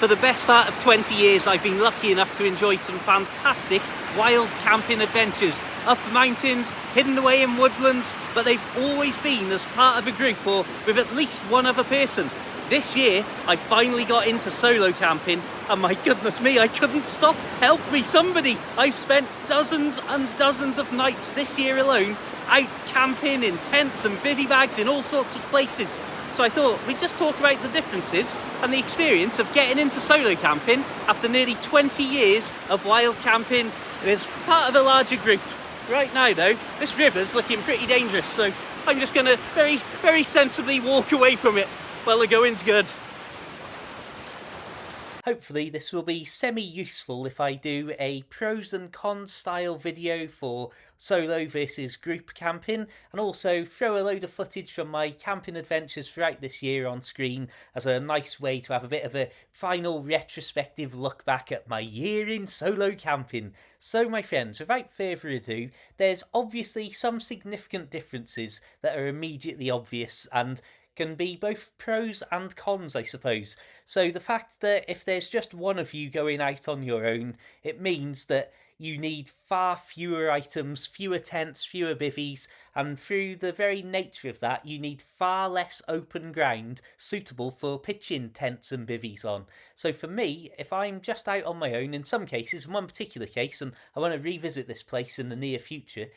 For the best part of 20 years, I've been lucky enough to enjoy some fantastic wild camping adventures up mountains, hidden away in woodlands, but they've always been as part of a group or with at least one other person. This year, I finally got into solo camping, and my goodness me, I couldn't stop. Help me, somebody! I've spent dozens and dozens of nights this year alone out camping in tents and bivy bags in all sorts of places. So I thought we'd just talk about the differences and the experience of getting into solo camping after nearly 20 years of wild camping as part of a larger group. Right now though, this river's looking pretty dangerous, so I'm just gonna very sensibly walk away from it while the going's good. Hopefully this will be semi-useful if I do a pros and cons style video for solo versus group camping, and also throw a load of footage from my camping adventures throughout this year on screen as a nice way to have a bit of a final retrospective look back at my year in solo camping. So my friends, without further ado, there's obviously some significant differences that are immediately obvious and can be both pros and cons, I suppose. So the fact that if there's just one of you going out on your own, it means that you need far fewer items, fewer tents, fewer bivvies, and through the very nature of that, you need far less open ground suitable for pitching tents and bivvies on. So for me, if I'm just out on my own, in some cases, in one particular case, and I want to revisit this place in the near future,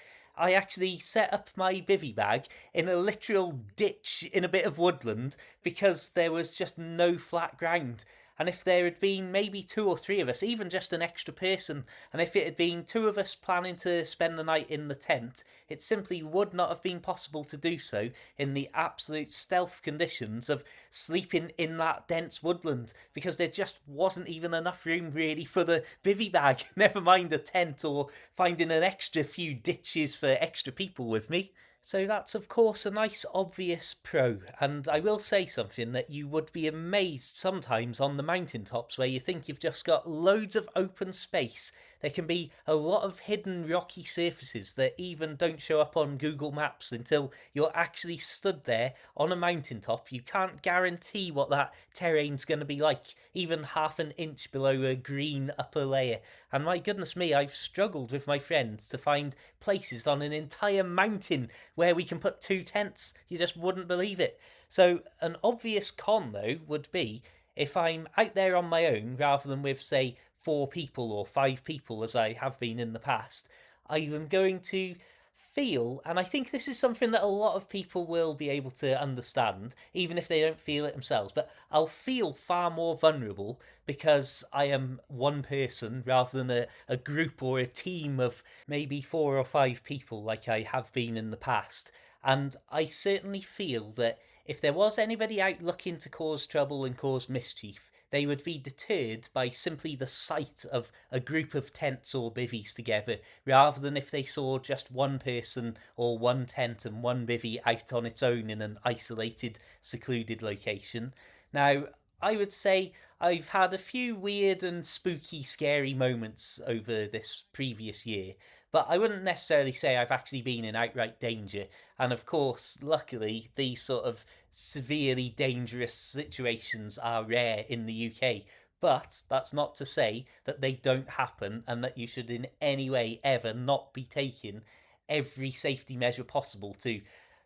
I actually set up my bivvy bag in a literal ditch in a bit of woodland because there was just no flat ground. And if there had been maybe 2 or 3 of us, even just an extra person, and if it had been 2 of us planning to spend the night in the tent, it simply would not have been possible to do so in the absolute stealth conditions of sleeping in that dense woodland, because there just wasn't even enough room really for the bivvy bag, never mind a tent or finding an extra few ditches for extra people with me. So that's of course a nice obvious pro, and I will say something that you would be amazed sometimes on the mountaintops where you think you've just got loads of open space. There can be a lot of hidden rocky surfaces that even don't show up on Google Maps until you're actually stood there on a mountaintop. You can't guarantee what that terrain's going to be like, even half an inch below a green upper layer. And my goodness me, I've struggled with my friends to find places on an entire mountain where we can put 2 tents. You just wouldn't believe it. So an obvious con though would be if I'm out there on my own rather than with, say, 4 people or 5 people as I have been in the past, I am going to feel, and I think this is something that a lot of people will be able to understand, even if they don't feel it themselves, but I'll feel far more vulnerable because I am one person rather than a group or a team of maybe 4 or 5 people like I have been in the past. And I certainly feel that if there was anybody out looking to cause trouble and cause mischief, they would be deterred by simply the sight of a group of tents or bivvies together, rather than if they saw just one person or one tent and one bivvy out on its own in an isolated, secluded location. Now, I would say I've had a few weird and spooky, scary moments over this previous year, but I wouldn't necessarily say I've actually been in outright danger. And of course, luckily, these sort of severely dangerous situations are rare in the UK. But that's not to say that they don't happen and that you should in any way ever not be taking every safety measure possible to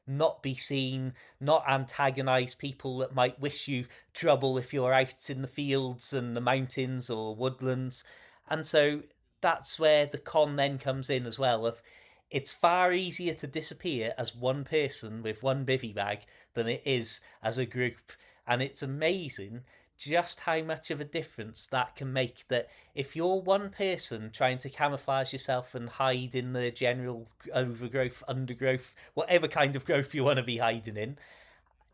not be seen, not antagonise people that might wish you trouble if you're out in the fields and the mountains or woodlands. And so that's where the con then comes in as well, of it's far easier to disappear as one person with one bivvy bag than it is as a group. And it's amazing just how much of a difference that can make, that if you're one person trying to camouflage yourself and hide in the general overgrowth, undergrowth, whatever kind of growth you want to be hiding in,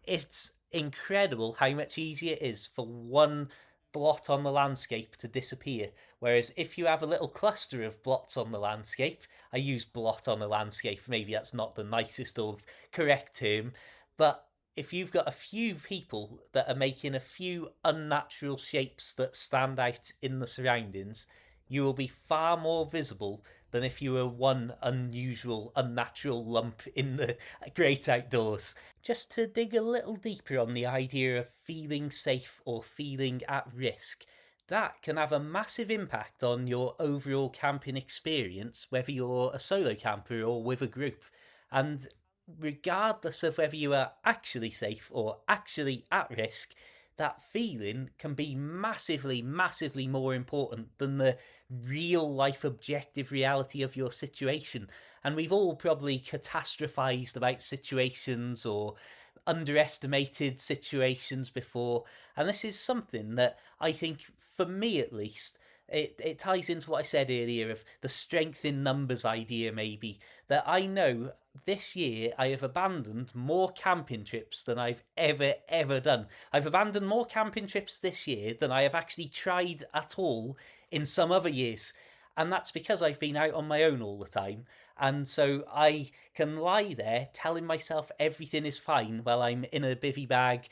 it's incredible how much easier it is for one blot on the landscape to disappear. Whereas if you have a little cluster of blots on the landscape, I use blot on a landscape, maybe that's not the nicest or correct term, but if you've got a few people that are making a few unnatural shapes that stand out in the surroundings, you will be far more visible than if you were one unusual, unnatural lump in the great outdoors. Just to dig a little deeper on the idea of feeling safe or feeling at risk, that can have a massive impact on your overall camping experience, whether you're a solo camper or with a group. And regardless of whether you are actually safe or actually at risk, that feeling can be massively, massively more important than the real life objective reality of your situation. And we've all probably catastrophized about situations or underestimated situations before. And this is something that I think, for me at least, it ties into what I said earlier of the strength in numbers idea, maybe. That I know this year I have abandoned more camping trips than I've ever done. I've abandoned more camping trips this year than I have actually tried at all in some other years. And that's because I've been out on my own all the time. And so I can lie there telling myself everything is fine while I'm in a bivy bag,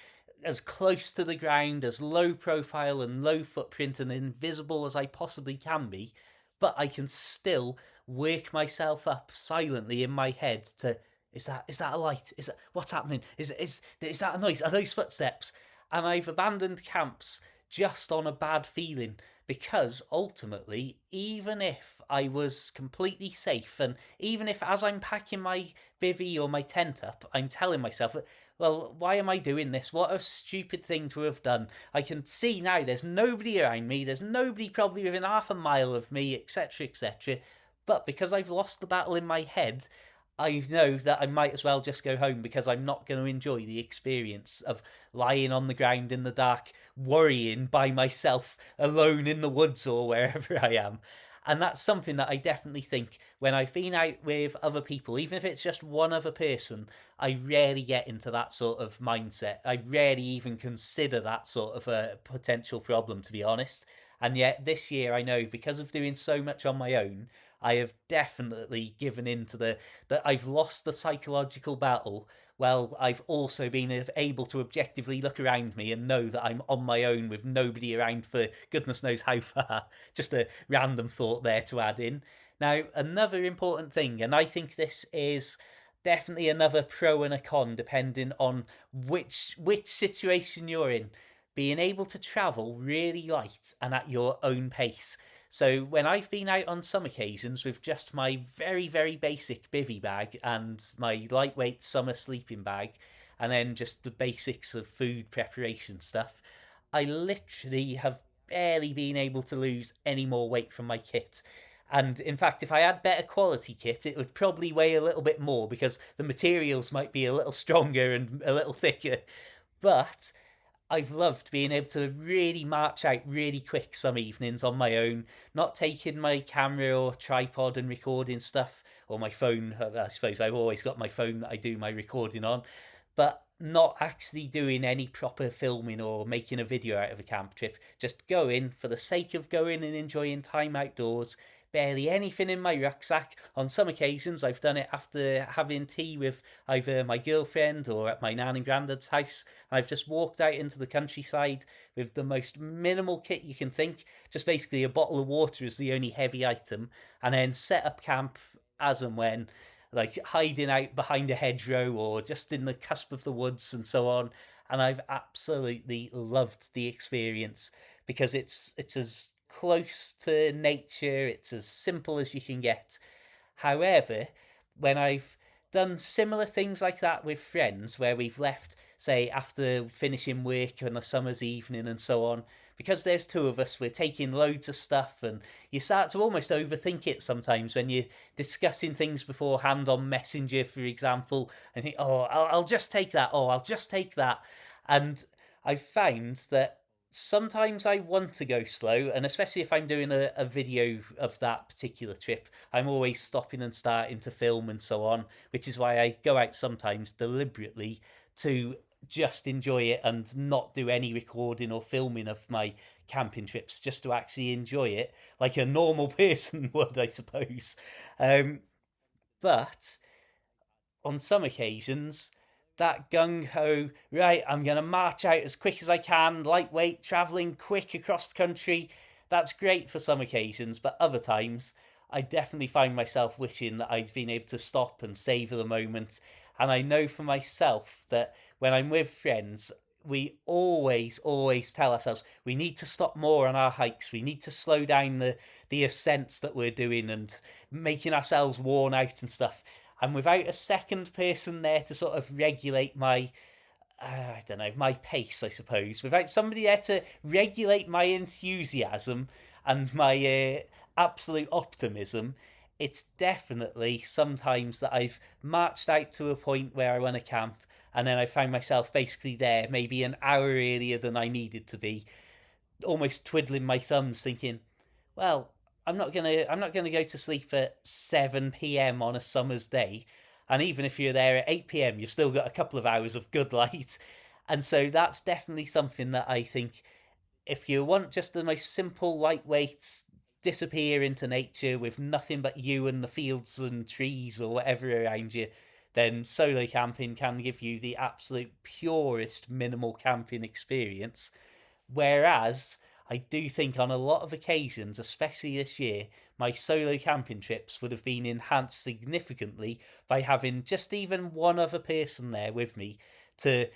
as close to the ground, as low profile and low footprint and invisible as I possibly can be, but I can still work myself up silently in my head to, is that a light? Is that what's happening? Is that a noise? Are those footsteps? And I've abandoned camps just on a bad feeling, because ultimately, even if I was completely safe, and even if as I'm packing my bivvy or my tent up, I'm telling myself, well, why am I doing this? What a stupid thing to have done. I can see now there's nobody around me, there's nobody probably within half a mile of me, etc., etc. But because I've lost the battle in my head, I know that I might as well just go home, because I'm not going to enjoy the experience of lying on the ground in the dark, worrying by myself, alone in the woods or wherever I am. And that's something that I definitely think, when I've been out with other people, even if it's just one other person, I rarely get into that sort of mindset. I rarely even consider that sort of a potential problem, to be honest. And yet this year, I know, because of doing so much on my own, I have definitely given in to the that I've lost the psychological battle. Well, I've also been able to objectively look around me and know that I'm on my own with nobody around for goodness knows how far. Just a random thought there to add in. Now, another important thing, and I think this is definitely another pro and a con depending on which situation you're in, being able to travel really light and at your own pace. So when I've been out on some occasions with just my very, very basic bivy bag and my lightweight summer sleeping bag, and then just the basics of food preparation stuff, I literally have barely been able to lose any more weight from my kit. And in fact, if I had better quality kit, it would probably weigh a little bit more, because the materials might be a little stronger and a little thicker. But I've loved being able to really march out really quick some evenings on my own, not taking my camera or tripod and recording stuff, or my phone. I suppose I've always got my phone that I do my recording on, but not actually doing any proper filming or making a video out of a camp trip. Just going for the sake of going and enjoying time outdoors. Barely anything in my rucksack. On some occasions, I've done it after having tea with either my girlfriend or at my nan and granddad's house. I've just walked out into the countryside with the most minimal kit you can think. Just basically a bottle of water is the only heavy item, and then set up camp as and when, like hiding out behind a hedgerow or just in the cusp of the woods and so on. And I've absolutely loved the experience, because it's as close to nature, it's as simple as you can get. However, when I've done similar things like that with friends, where we've left, say, after finishing work on a summer's evening and so on, because there's two of us, we're taking loads of stuff, and you start to almost overthink it sometimes when you're discussing things beforehand on Messenger, for example, and think, oh, I'll just take that, oh, I'll just take that. And I've found that sometimes I want to go slow, and especially if I'm doing a video of that particular trip, I'm always stopping and starting to film and so on, which is why I go out sometimes deliberately to just enjoy it and not do any recording or filming of my camping trips, just to actually enjoy it like a normal person would, I suppose. But on some occasions, that gung ho, right, I'm going to march out as quick as I can, lightweight, travelling quick across the country, that's great for some occasions, but other times I definitely find myself wishing that I'd been able to stop and savor the moment. And I know for myself that when I'm with friends, we always tell ourselves we need to stop more on our hikes. We need to slow down the ascents that we're doing and making ourselves worn out and stuff. And without a second person there to sort of regulate my I don't know, my pace, I suppose, without somebody there to regulate my enthusiasm and my absolute optimism, it's definitely sometimes that I've marched out to a point where I want to camp, and then I find myself basically there maybe an hour earlier than I needed to be, almost twiddling my thumbs, thinking, well, I'm not gonna go to sleep at 7 p.m. on a summer's day, and even if you're there at 8 p.m., you've still got a couple of hours of good light, and so that's definitely something that I think if you want just the most simple, lightweight disappear into nature with nothing but you and the fields and trees or whatever around you, then solo camping can give you the absolute purest minimal camping experience. Whereas I do think on a lot of occasions, especially this year, my solo camping trips would have been enhanced significantly by having just even one other person there with me to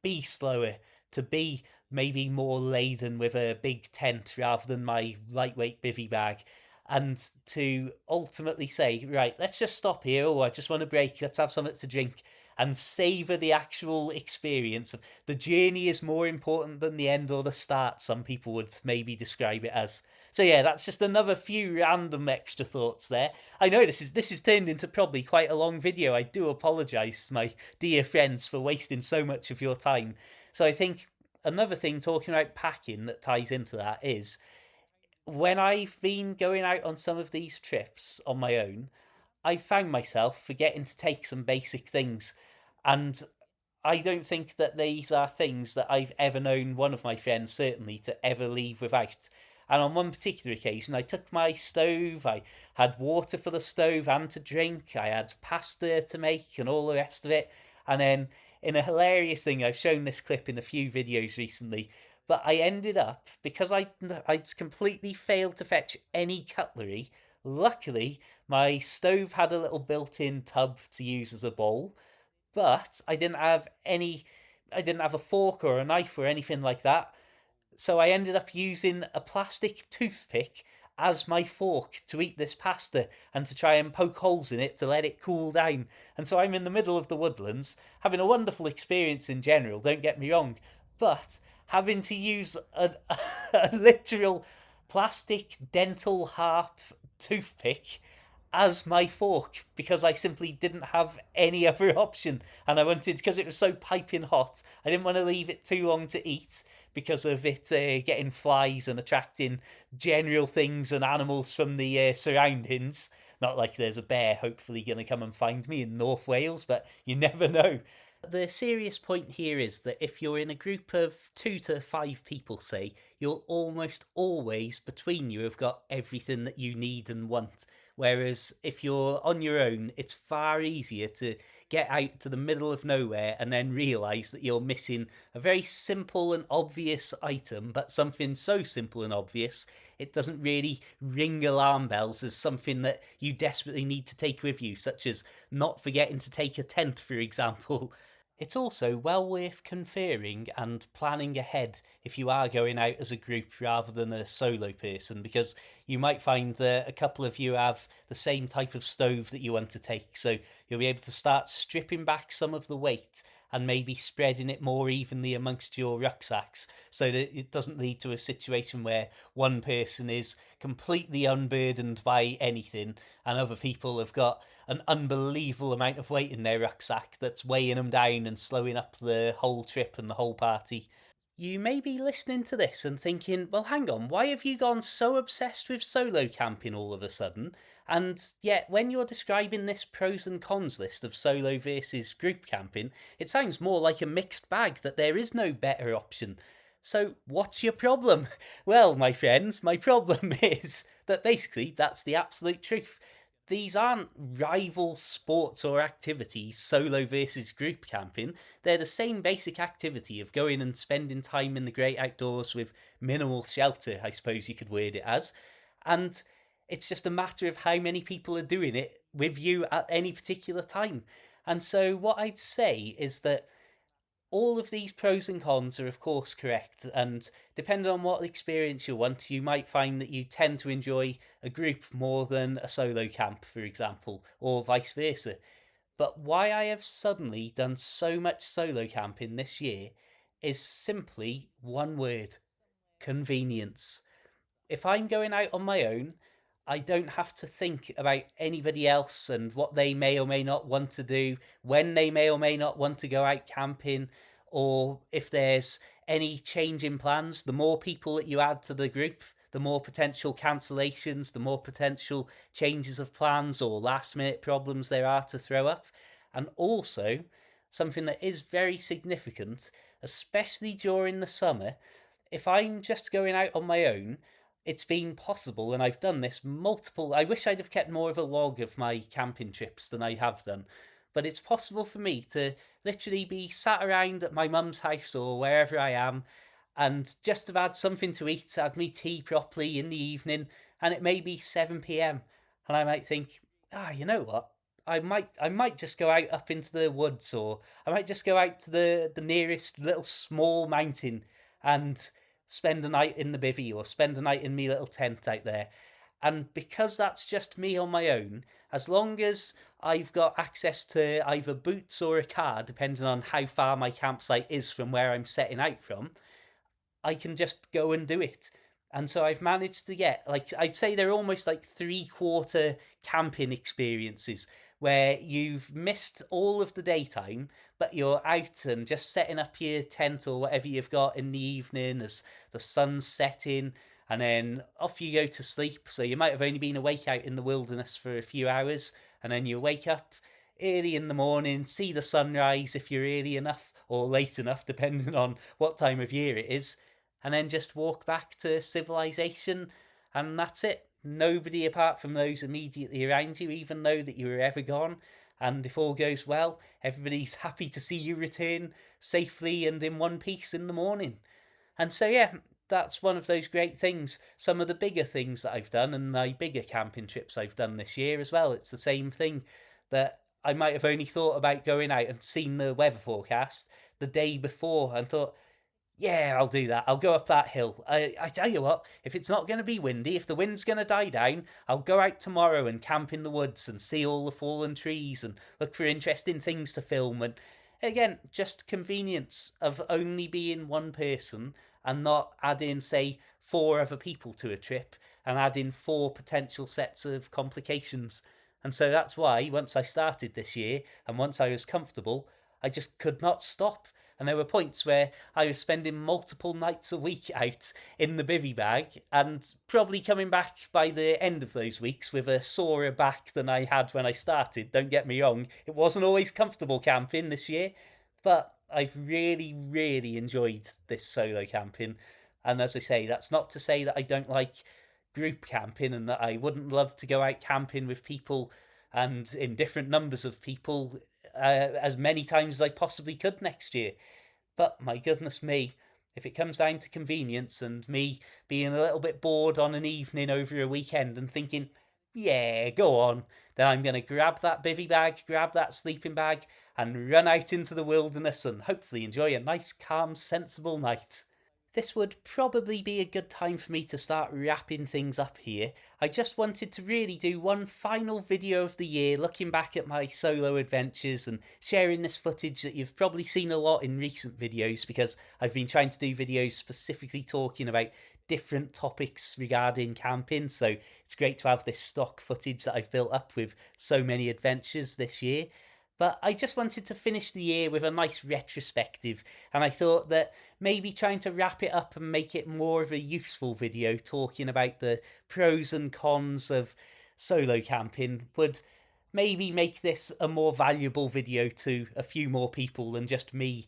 be slower, to be maybe more laden with a big tent rather than my lightweight bivy bag, and to ultimately say, right, let's just stop here. Oh, I just want a break. Let's have something to drink and savor the actual experience of the journey is more important than the end or the start, some people would maybe describe it as. So yeah, that's just another few random extra thoughts there. I know this is turned into probably quite a long video. I do apologize, my dear friends, for wasting so much of your time. So I think another thing talking about packing that ties into that is when I've been going out on some of these trips on my own, I found myself forgetting to take some basic things. And I don't think that these are things that I've ever known one of my friends, certainly, to ever leave without. And on one particular occasion, I took my stove, I had water for the stove and to drink, I had pasta to make, and all the rest of it. And then, in a hilarious thing, I've shown this clip in a few videos recently, but I ended up, because I'd completely failed to fetch any cutlery, luckily, my stove had a little built in tub to use as a bowl, but I didn't have a fork or a knife or anything like that. So I ended up using a plastic toothpick as my fork to eat this pasta and to try and poke holes in it to let it cool down. And so I'm in the middle of the woodlands, having a wonderful experience in general, don't get me wrong, but having to use a literal plastic dental harp toothpick as my fork because I simply didn't have any other option. And I wanted, because it was so piping hot, I didn't want to leave it too long to eat because of it getting flies and attracting general things and animals from the surroundings. Not like there's a bear hopefully going to come and find me in North Wales, but you never know. The serious point here is that if you're in a group of 2 to 5 people, say, you'll almost always between you have got everything that you need and want. Whereas if you're on your own, it's far easier to get out to the middle of nowhere and then realise that you're missing a very simple and obvious item, but something so simple and obvious it doesn't really ring alarm bells as something that you desperately need to take with you, such as not forgetting to take a tent, for example. It's also well worth conferring and planning ahead if you are going out as a group rather than a solo person, because you might find that a couple of you have the same type of stove that you want to take. So you'll be able to start stripping back some of the weight and maybe spreading it more evenly amongst your rucksacks so that it doesn't lead to a situation where one person is completely unburdened by anything and other people have got an unbelievable amount of weight in their rucksack that's weighing them down and slowing up the whole trip and the whole party. You may be listening to this and thinking, well, hang on, why have you gone so obsessed with solo camping all of a sudden? And yet, when you're describing this pros and cons list of solo versus group camping, it sounds more like a mixed bag that there is no better option. So, what's your problem? Well, my friends, my problem is that basically that's the absolute truth. These aren't rival sports or activities, solo versus group camping. They're the same basic activity of going and spending time in the great outdoors with minimal shelter, I suppose you could word it as. And It's just a matter of how many people are doing it with you at any particular time. And so, what I'd say is that all of these pros and cons are, of course, correct. And depending on what experience you want, you might find that you tend to enjoy a group more than a solo camp, for example, or vice versa. But why I have suddenly done so much solo camping this year is simply one word: convenience. If I'm going out on my own, I don't have to think about anybody else and what they may or may not want to do, when they may or may not want to go out camping, or if there's any change in plans. The more people that you add to the group, the more potential cancellations, the more potential changes of plans or last minute problems there are to throw up. And also, something that is very significant, especially during the summer, if I'm just going out on my own, it's been possible, and I've done this multiple. I wish I'd have kept more of a log of my camping trips than I have done, but it's possible for me to literally be sat around at my mum's house or wherever I am, and just have had something to eat, had me tea properly in the evening, and it may be 7 p.m. and I might think, you know what? I might just go out up into the woods, or I might just go out to the nearest little small mountain and spend a night in the bivvy or spend a night in me little tent out there. And because that's just me on my own, as long as I've got access to either boots or a car, depending on how far my campsite is from where I'm setting out from, I can just go and do it. And so I've managed to get, like, I'd say they're almost like 3/4 camping experiences where you've missed all of the daytime, but you're out and just setting up your tent or whatever you've got in the evening as the sun's setting, and then off you go to sleep. So you might have only been awake out in the wilderness for a few hours, and then you wake up early in the morning, see the sunrise if you're early enough or late enough, depending on what time of year it is, and then just walk back to civilization, and that's it. Nobody apart from those immediately around you even know that you were ever gone. And if all goes well, everybody's happy to see you return safely and in one piece in the morning. And so, yeah, that's one of those great things. Some of the bigger things that I've done and my bigger camping trips I've done this year as well. It's the same thing that I might have only thought about going out and seen the weather forecast the day before and thought, yeah, I'll do that. I'll go up that hill. I tell you what, if it's not going to be windy, if the wind's going to die down, I'll go out tomorrow and camp in the woods and see all the fallen trees and look for interesting things to film. And again, just convenience of only being one person and not adding, say, four other people to a trip and adding four potential sets of complications. And so that's why once I started this year and once I was comfortable, I just could not stop. And there were points where I was spending multiple nights a week out in the bivvy bag and probably coming back by the end of those weeks with a sorer back than I had when I started. Don't get me wrong, it wasn't always comfortable camping this year, but I've really, really enjoyed this solo camping. And as I say, that's not to say that I don't like group camping and that I wouldn't love to go out camping with people and in different numbers of people as many times as I possibly could next year. But my goodness me, if it comes down to convenience and me being a little bit bored on an evening over a weekend and thinking, yeah, go on, then I'm going to grab that bivvy bag, grab that sleeping bag, and run out into the wilderness and hopefully enjoy a nice, calm, sensible night. This would probably be a good time for me to start wrapping things up here. I just wanted to really do one final video of the year, looking back at my solo adventures and sharing this footage that you've probably seen a lot in recent videos because I've been trying to do videos specifically talking about different topics regarding camping. So it's great to have this stock footage that I've built up with so many adventures this year. But I just wanted to finish the year with a nice retrospective, and I thought that maybe trying to wrap it up and make it more of a useful video talking about the pros and cons of solo camping would maybe make this a more valuable video to a few more people than just me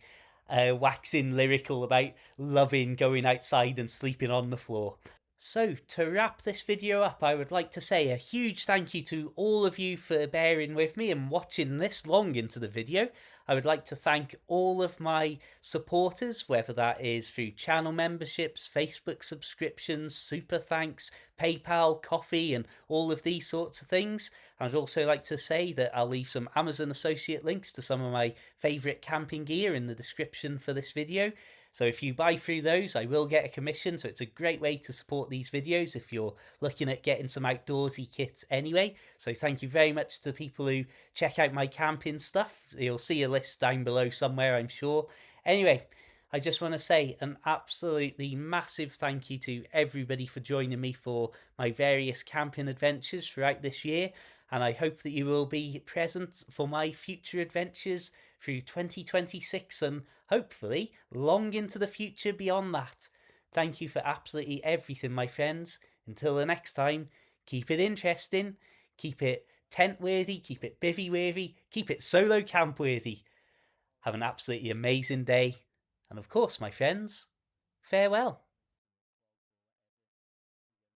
waxing lyrical about loving going outside and sleeping on the floor. So, to wrap this video up, I would like to say a huge thank you to all of you for bearing with me and watching this long into the video. I would like to thank all of my supporters, whether that is through channel memberships, Facebook subscriptions, super thanks, PayPal, coffee, and all of these sorts of things. I'd also like to say that I'll leave some Amazon associate links to some of my favourite camping gear in the description for this video. So if you buy through those, I will get a commission. So it's a great way to support these videos if you're looking at getting some outdoorsy kits anyway. So thank you very much to people who check out my camping stuff. You'll see a list down below somewhere, I'm sure. Anyway, I just want to say an absolutely massive thank you to everybody for joining me for my various camping adventures throughout this year. And I hope that you will be present for my future adventures through 2026 and hopefully long into the future beyond that. Thank you for absolutely everything, my friends. Until the next time, keep it interesting, keep it tent worthy, keep it bivvy worthy, keep it solo camp worthy. Have an absolutely amazing day. And of course, my friends, farewell.